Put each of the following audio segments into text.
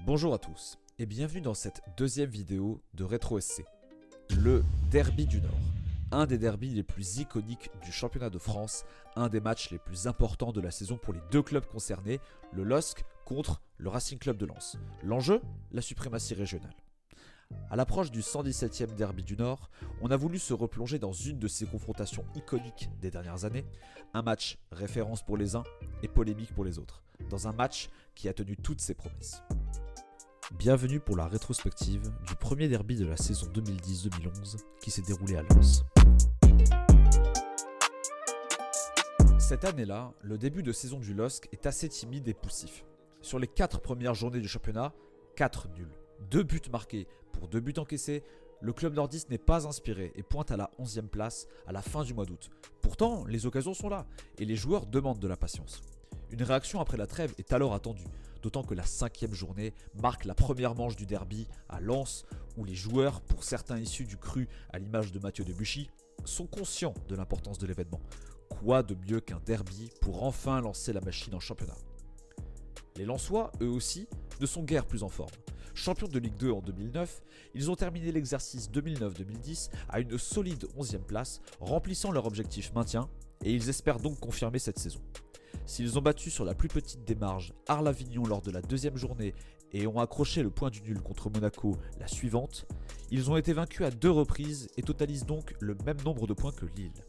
Bonjour à tous et bienvenue dans cette deuxième vidéo de Rétro SC, le Derby du Nord. Un des derbys les plus iconiques du championnat de France, un des matchs les plus importants de la saison pour les deux clubs concernés, le LOSC contre le Racing Club de Lens. L'enjeu, la suprématie régionale. À l'approche du 117e derby du Nord, on a voulu se replonger dans une de ces confrontations iconiques des dernières années, un match référence pour les uns et polémique pour les autres, dans un match qui a tenu toutes ses promesses. Bienvenue pour la rétrospective du premier derby de la saison 2010-2011 qui s'est déroulé à Lens. Cette année-là, le début de saison du LOSC est assez timide et poussif. Sur les 4 premières journées du championnat, 4 nuls. 2 buts marqués pour 2 buts encaissés, le club nordiste n'est pas inspiré et pointe à la 11e place à la fin du mois d'août. Pourtant, les occasions sont là et les joueurs demandent de la patience. Une réaction après la trêve est alors attendue, d'autant que la 5e journée marque la première manche du derby à Lens, où les joueurs, pour certains issus du cru à l'image de Mathieu Debuchy, sont conscients de l'importance de l'événement. Quoi de mieux qu'un derby pour enfin lancer la machine en championnat? Les Lensois, eux aussi, ne sont guère plus en forme. Champions de Ligue 2 en 2009, ils ont terminé l'exercice 2009-2010 à une solide 11e place, remplissant leur objectif maintien, et ils espèrent donc confirmer cette saison. S'ils ont battu sur la plus petite des marges Arles-Avignon lors de la 2e journée et ont accroché le point du nul contre Monaco la suivante, ils ont été vaincus à 2 reprises et totalisent donc le même nombre de points que Lille.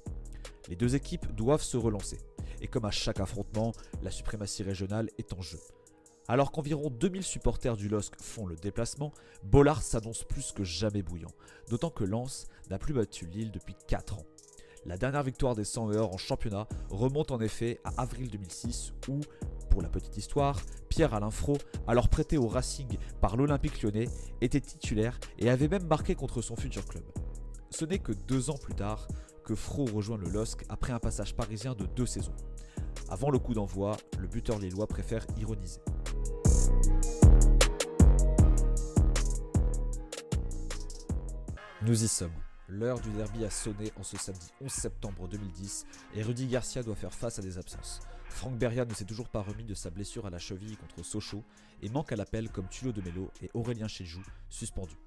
Les deux équipes doivent se relancer, et comme à chaque affrontement, la suprématie régionale est en jeu. Alors qu'environ 2000 supporters du LOSC font le déplacement, Bollard s'annonce plus que jamais bouillant, d'autant que Lens n'a plus battu Lille depuis 4 ans. La dernière victoire des 100 heures en championnat remonte en effet à avril 2006 où, pour la petite histoire, Pierre-Alain Fro, alors prêté au Racing par l'Olympique Lyonnais, était titulaire et avait même marqué contre son futur club. Ce n'est que 2 ans plus tard que Fro rejoint le LOSC après un passage parisien de 2 saisons. Avant le coup d'envoi, le buteur lillois préfère ironiser. Nous y sommes. L'heure du derby a sonné en ce samedi 11 septembre 2010 et Rudy Garcia doit faire face à des absences. Franck Beria ne s'est toujours pas remis de sa blessure à la cheville contre Sochaux et manque à l'appel comme Thulo de Melo et Aurélien Chéjou, suspendus.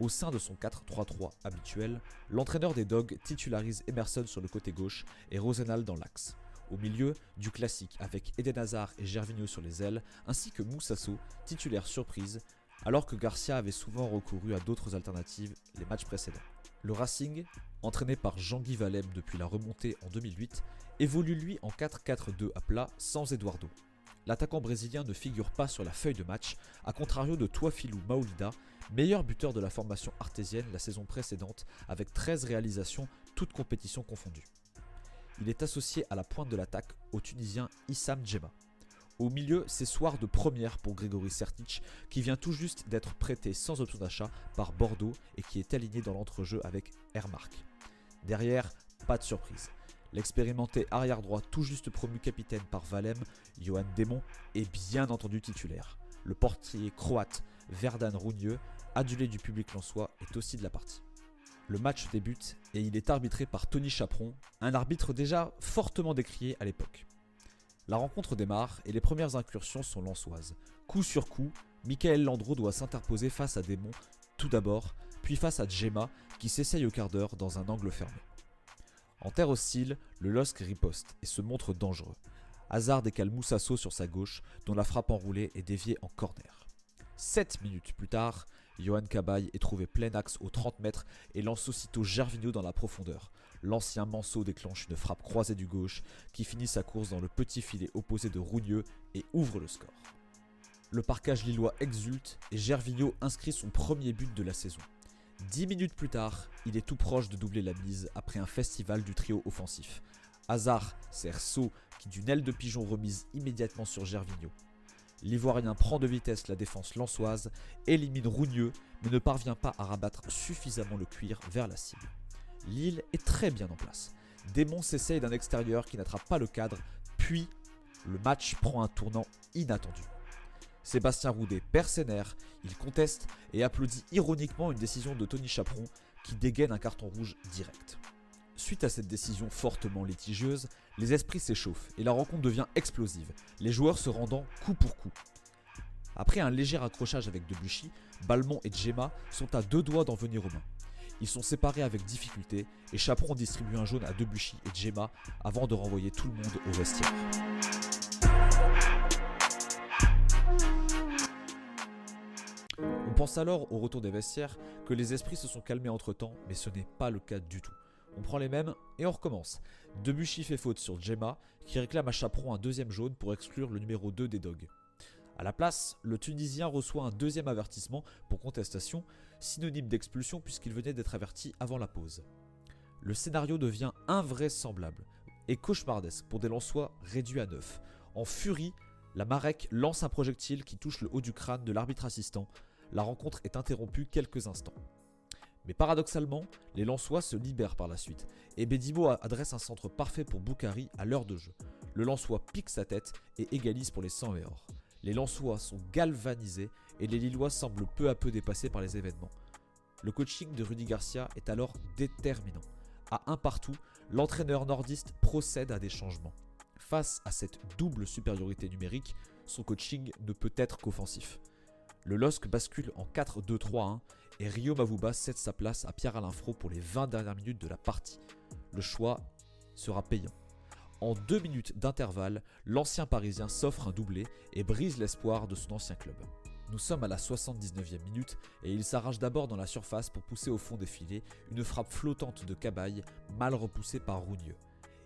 Au sein de son 4-3-3 habituel, l'entraîneur des Dogs titularise Emerson sur le côté gauche et Rosenal dans l'axe. Au milieu, du classique avec Eden Hazard et Gervinho sur les ailes, ainsi que Moussasso, titulaire surprise, alors que Garcia avait souvent recouru à d'autres alternatives les matchs précédents. Le Racing, entraîné par Jean-Guy Valem depuis la remontée en 2008, évolue lui en 4-4-2 à plat sans Eduardo. L'attaquant brésilien ne figure pas sur la feuille de match, à contrario de Tuafilou Maolida, meilleur buteur de la formation artésienne la saison précédente avec 13 réalisations, toutes compétitions confondues. Il est associé à la pointe de l'attaque au Tunisien Issam Djema. Au milieu, c'est soir de première pour Grégory Sertic qui vient tout juste d'être prêté sans option d'achat par Bordeaux et qui est aligné dans l'entrejeu avec Hermark. Derrière, pas de surprise. L'expérimenté arrière-droit tout juste promu capitaine par Valem, Johan Desmond, est bien entendu titulaire. Le portier croate Verdan Rougneux, adulé du public lensois, est aussi de la partie. Le match débute et il est arbitré par Tony Chaperon, un arbitre déjà fortement décrié à l'époque. La rencontre démarre et les premières incursions sont lensoises. Coup sur coup, Michael Landreau doit s'interposer face à Desmond tout d'abord, puis face à Djema qui s'essaye au quart d'heure dans un angle fermé. En terre hostile, le LOSC riposte et se montre dangereux. Hazard décale Moussasso sur sa gauche, dont la frappe enroulée est déviée en corner. 7 minutes plus tard, Johan Cabaye est trouvé plein axe aux 30 mètres et lance aussitôt Gervinho dans la profondeur. L'ancien Manceau déclenche une frappe croisée du gauche qui finit sa course dans le petit filet opposé de Rougneux et ouvre le score. Le parquage lillois exulte et Gervinho inscrit son premier but de la saison. 10 minutes plus tard, il est tout proche de doubler la mise après un festival du trio offensif. Hazard sert Sceaux qui d'une aile de pigeon remise immédiatement sur Gervinho. L'Ivoirien prend de vitesse la défense lensoise, élimine Rougneux mais ne parvient pas à rabattre suffisamment le cuir vers la cible. Lille est très bien en place. Desmond s'essaye d'un extérieur qui n'attrape pas le cadre, puis le match prend un tournant inattendu. Sébastien Roudet perd ses nerfs, il conteste et applaudit ironiquement une décision de Tony Chaperon qui dégaine un carton rouge direct. Suite à cette décision fortement litigieuse, les esprits s'échauffent et la rencontre devient explosive, les joueurs se rendant coup pour coup. Après un léger accrochage avec Debuchy, Balmont et Djema sont à 2 doigts d'en venir aux mains. Ils sont séparés avec difficulté et Chaperon distribue un jaune à Debuchy et Djema avant de renvoyer tout le monde au vestiaire. On pense alors au retour des vestiaires que les esprits se sont calmés entre temps, mais ce n'est pas le cas du tout. On prend les mêmes et on recommence. Debuchy fait faute sur Djema qui réclame à Chaperon un deuxième jaune pour exclure le numéro 2 des Dogs. A la place, le Tunisien reçoit un deuxième avertissement pour contestation, synonyme d'expulsion puisqu'il venait d'être averti avant la pause. Le scénario devient invraisemblable et cauchemardesque pour des Lensois réduits à 9. En furie, la Marek lance un projectile qui touche le haut du crâne de l'arbitre assistant. La rencontre est interrompue quelques instants. Mais paradoxalement, les Lensois se libèrent par la suite et Bedimo adresse un centre parfait pour Boukari à l'heure de jeu. Le Lensois pique sa tête et égalise pour les 100 et or. Les Lensois sont galvanisés et les Lillois semblent peu à peu dépassés par les événements. Le coaching de Rudy Garcia est alors déterminant. À un partout, l'entraîneur nordiste procède à des changements. Face à cette double supériorité numérique, son coaching ne peut être qu'offensif. Le LOSC bascule en 4-2-3-1 et Rio Mavuba cède sa place à Pierre-Alain Fro pour les 20 dernières minutes de la partie. Le choix sera payant. En 2 minutes d'intervalle, l'ancien parisien s'offre un doublé et brise l'espoir de son ancien club. Nous sommes à la 79e minute et il s'arrache d'abord dans la surface pour pousser au fond des filets une frappe flottante de Cabaye mal repoussée par Rougneux.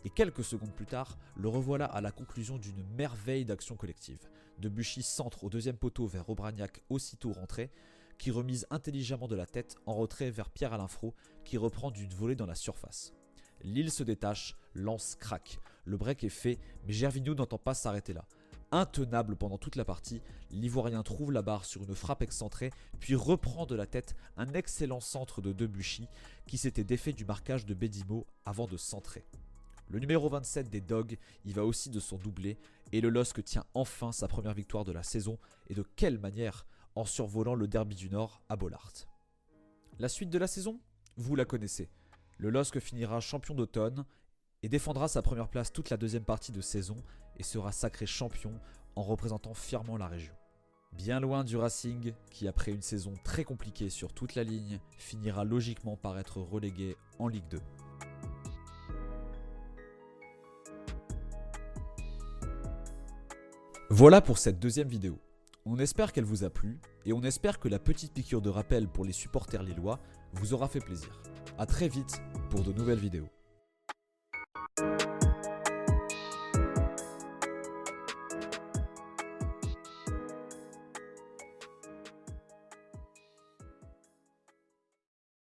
Et quelques secondes plus tard, le revoilà à la conclusion d'une merveille d'action collective. Debuchy centre au deuxième poteau vers Obraniak aussitôt rentré, qui remise intelligemment de la tête en retrait vers Pierre-Alain Fro qui reprend d'une volée dans la surface. Lille se détache, Lens craque. Le break est fait, mais Gervinho n'entend pas s'arrêter là. Intenable pendant toute la partie, l'Ivoirien trouve la barre sur une frappe excentrée, puis reprend de la tête un excellent centre de Debuchy qui s'était défait du marquage de Bedimo avant de centrer. Le numéro 27 des Dogs y va aussi de son doublé et le LOSC tient enfin sa première victoire de la saison et de quelle manière, en survolant le derby du Nord à Bollaert. La suite de la saison, vous la connaissez. Le LOSC finira champion d'automne et défendra sa première place toute la deuxième partie de saison et sera sacré champion en représentant fièrement la région. Bien loin du Racing qui, après une saison très compliquée sur toute la ligne, finira logiquement par être relégué en Ligue 2. Voilà pour cette deuxième vidéo. On espère qu'elle vous a plu et on espère que la petite piqûre de rappel pour les supporters lillois vous aura fait plaisir. A très vite pour de nouvelles vidéos.